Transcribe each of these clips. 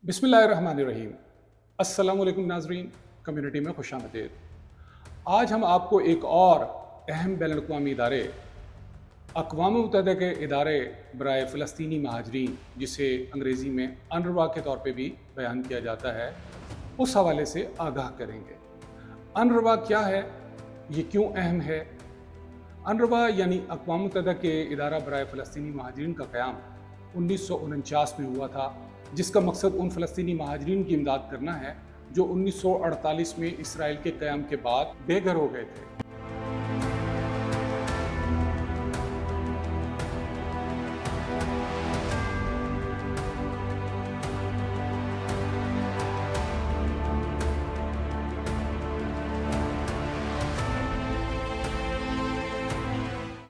बिस्मिल्लाहिर्रहमानिर्रहीम। अस्सलाम वालेकुम नाज़रीन, कम्युनिटी में खुशामदीद। आज हम आपको एक और अहम बैनुल अक़वामी इदारे अक़वाम मुत्तहिदा के इदारे बराए फ़लस्तीनी महाजरीन, जिसे अंग्रेज़ी में अनरवा के तौर पे भी बयान किया जाता है, उस हवाले से आगाह करेंगे। अनरवा क्या है, ये क्यों अहम है? अनरवा यानी अक़वाम मुत्तहिदा के इदारा बराए फ़लस्तीनी महाजरीन का क़याम 1949 में हुआ था, जिसका मकसद उन फ़लस्तीनी महाजरीन की इमदाद करना है जो 1948 में इसराइल के क़याम के बाद बेघर हो गए थे।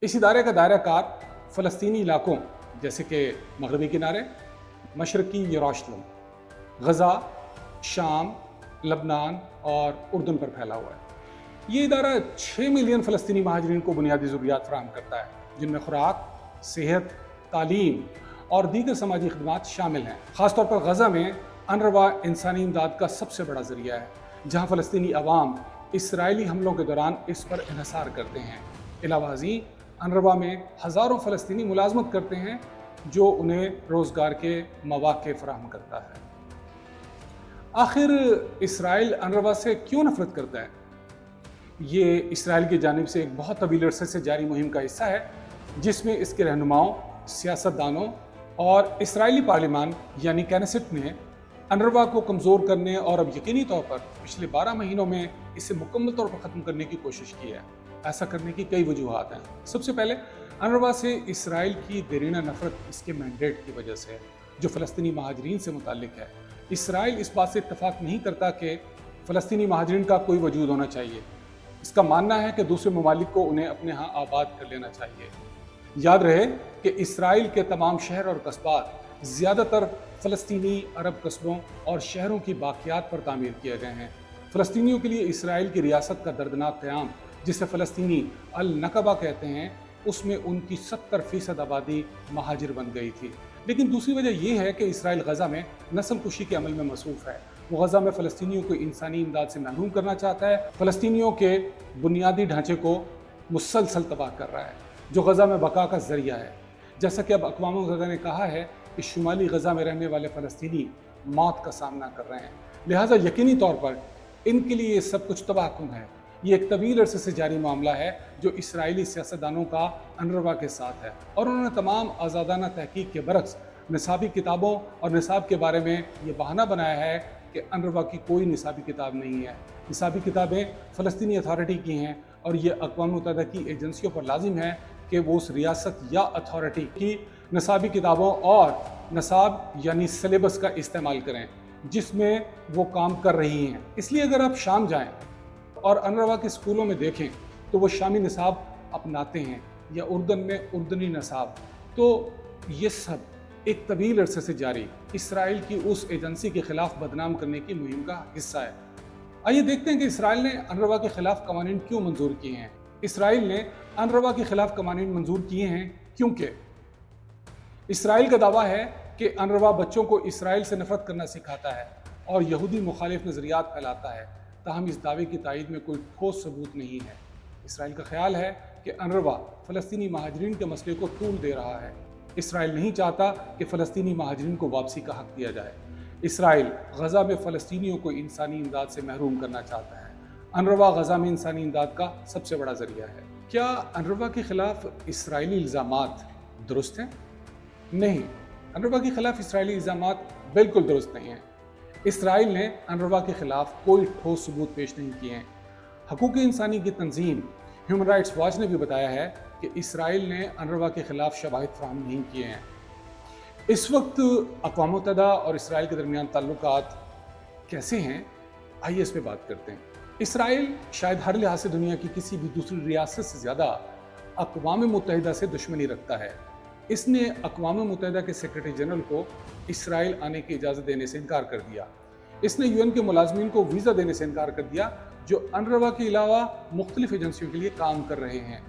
इस इदारे का दायरा कार फ़लस्तीनी इलाकों जैसे कि मगरबी किनारे, मशरकी यरूशलेम, गज़ा, शाम, लबनान और उर्दन पर फैला हुआ है। ये इदारा 6 मिलियन फ़लस्तीनी महाजरीन को बुनियादी ज़रूरियात फ़राहम करता है, जिनमें खुराक, सेहत, तालीम और दीगर समाजी खदमात शामिल हैं। ख़ासतौर पर गज़ा में अनरवा इंसानी इमदाद का सबसे बड़ा ज़रिया है, जहाँ फ़लस्तीनी अवाम इसराइली हमलों के दौरान इस पर इन्हिसार करते हैं। इलावाज़ी अनरवा में हज़ारों फ़लस्तीनी मुलाजमत करते हैं, जो उन्हें रोज़गार के मौक़े फ़राहम करता है। आखिर इसराइल अनरवा से क्यों नफ़रत करता है? ये इसराइल की जानिब से एक बहुत तवील अरसे से जारी मुहिम का हिस्सा है, जिसमें इसके रहनुमाओं, सियासतदानों और इसराइली पार्लिमान यानी कैनेसेट ने अनरवा को कमज़ोर करने और अब यकीनी तौर पर पिछले 12 महीनों में इसे मुकम्मल तौर पर ख़त्म करने की कोशिश की है। ऐसा करने की कई वजूहात हैं। सबसे पहले अनरवा से इसराइल की देरीना नफ़रत इसके मैंडेट की वजह से है, जो फ़लस्तीनी महाजरीन से मुताल्लिक है। इसराइल इस बात से इत्तफ़ाक़ नहीं करता कि फ़लस्तीनी महाजरीन का कोई वजूद होना चाहिए। इसका मानना है कि दूसरे ममालिक को उन्हें अपने यहाँ आबाद कर लेना चाहिए। याद रहे कि इसराइल के तमाम शहर और कस्बात ज़्यादातर फ़लस्तीनी अरब कस्बों और शहरों की बाक़ियात पर तामीर किए गए हैं। फ़लस्तीनियों के लिए इसराइल की रियासत का दर्दनाक क़याम, जिसे फ़लस्तीनी अल-नकबा कहते हैं, उसमें उनकी 70% आबादी महाजिर बन गई थी। लेकिन दूसरी वजह यह है कि इसराइल गज़ा में नस्ल कुशी के अमल में मसरूफ़ है। वो गज़ा में फ़लस्तीनियों को इंसानी इमदाद से महरूम करना चाहता है, फ़लस्तीनियों के बुनियादी ढांचे को मुसलसल तबाह कर रहा है, जो गज़ा में बका का ज़रिया है। जैसा कि अब अक़वाम मुत्तहिदा ने कहा है कि शुमाली गज़ा में रहने वाले फ़लस्तीनी मौत का सामना कर रहे हैं, लिहाजा यकीनी तौर पर इनके लिए सब कुछ तबाहकुन है। ये एक तवील अरसे से जारी मामला है जो इसराइली सियासतदानों का अनरवा के साथ है, और उन्होंने तमाम आज़ादाना तहकीक के बरक्स निसाबी किताबों और निसाब के बारे में ये बहाना बनाया है कि अनरवा की कोई निसाबी किताब नहीं है। निसाबी किताबें फ़लस्तीनी अथॉरिटी की हैं, और ये अक़वाम मुत्तहिदा की एजेंसियों पर लाजिम है कि वो उस रियासत या अथॉरिटी की निसाबी किताबों और निसाब यानी सिलेबस का इस्तेमाल करें जिसमें वो काम कर रही हैं। इसलिए अगर आप शाम जाएँ और अनरवा के स्कूलों में देखें तो वो शामी निसाब अपनाते हैं, या उर्दन में उर्दनी निसाब। तो ये सब एक तवील अरसे से जारी इसराइल की उस एजेंसी के ख़िलाफ़ बदनाम करने की मुहिम का हिस्सा है। आइए देखते हैं कि इसराइल ने अनरवा के ख़िलाफ़ कवानीन क्यों मंजूर किए हैं। इसराइल ने अनरवा के ख़िलाफ़ कवानीन मंजूर किए हैं क्योंकि इसराइल का दावा है कि अनरवा बच्चों को इसराइल से नफ़रत करना सिखाता है और यहूदी मुखालिफ नज़रियात फैलाता है। ताहम इस दावे की तायद में कोई ठोस सबूत नहीं है। इसराइल का ख्याल है कि अनरवा फ़लस्तीनी महाजरीन के मसले को तूल दे रहा है। इसराइल नहीं चाहता कि फ़लस्तीनी महाजरीन को वापसी का हक़ दिया जाए। इसराइल गज़ा में फ़लस्तीनियों को इंसानी इमदाद से महरूम करना चाहता है। अनरवा गज़ा में इंसानी इमदाद का सबसे बड़ा ज़रिया है। क्या अनरवा के ख़िलाफ़ इसराइली इल्ज़ामात दुरुस्त हैं? नहीं, अनरवा के ख़िलाफ़ इसराइली इल्ज़ामात बिल्कुल दुरुस्त नहीं हैं। इसराइल ने अनरवा के ख़िलाफ़ कोई ठोस सबूत पेश नहीं किए हैं। हकूक़ इंसानी की तंजीम ह्यूमन राइट्स वॉच ने भी बताया है कि इसराइल ने अनरवा के ख़िलाफ़ शवाहिद फ़राहम नहीं किए हैं। इस वक्त अक़वाम मुत्तहिदा और इसराइल के दरमियान ताल्लुकात कैसे हैं, आइए इस पर बात करते हैं। इसराइल शायद हर लिहाज से दुनिया की किसी भी दूसरी रियासत से ज़्यादा अक़वाम मुत्तहिदा से दुश्मनी रखता है। इसने अक़वाम मुत्तहिदा के सेक्रेटरी जनरल को इसराइल आने की इजाज़त देने से इनकार कर दिया। इसने यूएन के मुलाजमीन को वीज़ा देने से इनकार कर दिया जो अनरवा के अलावा मुख्तलिफ एजेंसियों के लिए काम कर रहे हैं।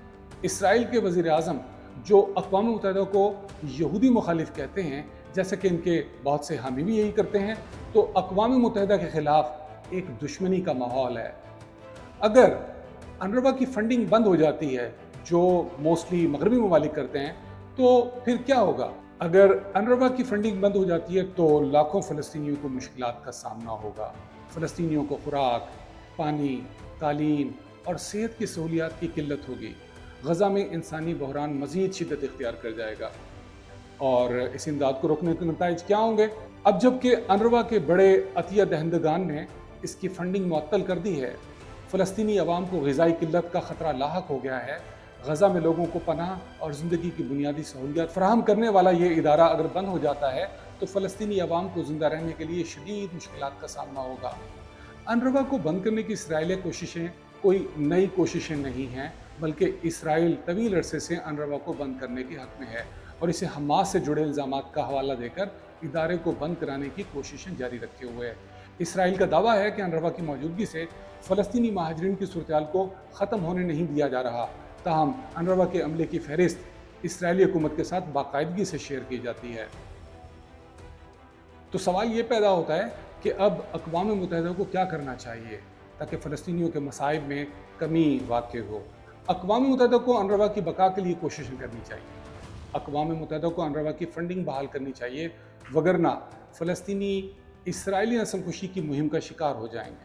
इसराइल के वज़ीर आज़म जो अक़वाम मुत्तहिदा को यहूदी मुखालिफ कहते हैं, جیسے کہ ان کے بہت سے حامی بھی یہی کرتے ہیں، تو اقوام متحدہ کے خلاف ایک دشمنی کا ماحول ہے۔ اگر انروا کی فنڈنگ بند ہو جاتی ہے، جو موسٹلی مغربی ممالک کرتے ہیں، تو پھر کیا ہوگا؟ اگر انروا کی فنڈنگ بند ہو جاتی ہے تو لاکھوں فلسطینیوں کو مشکلات کا سامنا ہوگا۔ فلسطینیوں کو خوراک، پانی، تعلیم اور صحت کی سہولیات کی قلت ہوگی۔ غزہ میں انسانی بحران مزید شدت اختیار کر جائے گا، اور اس امداد کو روکنے کے نتائج کیا ہوں گے؟ اب جب کہ انروا کے بڑے عطیہ دہندگان نے اس کی فنڈنگ معطل کر دی ہے، فلسطینی عوام کو غذائی قلت کا خطرہ لاحق ہو گیا ہے۔ غزہ میں لوگوں کو پناہ اور زندگی کی بنیادی سہولیات فراہم کرنے والا یہ ادارہ اگر بند ہو جاتا ہے تو فلسطینی عوام کو زندہ رہنے کے لیے شدید مشکلات کا سامنا ہوگا۔ انروا کو بند کرنے کی اسرائیلی کوششیں کوئی نئی کوششیں نہیں ہیں، بلکہ اسرائیل طویل عرصے سے انروا کو بند کرنے کے حق میں ہے اور اسے حماس سے جڑے الزامات کا حوالہ دے کر ادارے کو بند کرانے کی کوششیں جاری رکھے ہوئے ہے۔ اسرائیل کا دعویٰ ہے کہ انروا کی موجودگی سے فلسطینی مہاجرین کی صورتحال کو ختم ہونے نہیں دیا جا رہا، تاہم انروا کے عملے کی فہرست اسرائیلی حکومت کے ساتھ باقاعدگی سے شیئر کی جاتی ہے۔ تو سوال یہ پیدا ہوتا ہے کہ اب اقوام متحدہ کو کیا کرنا چاہیے تاکہ فلسطینیوں کے مصائب میں کمی واقع ہو؟ اقوام متحدہ کو انروا کی بقا کے لیے کوششیں کرنی چاہیے۔ اقوام متحدہ کو انروا کی فنڈنگ بحال کرنی چاہیے، وگرنہ فلسطینی اسرائیلی نسل کشی کی مہم کا شکار ہو جائیں گے۔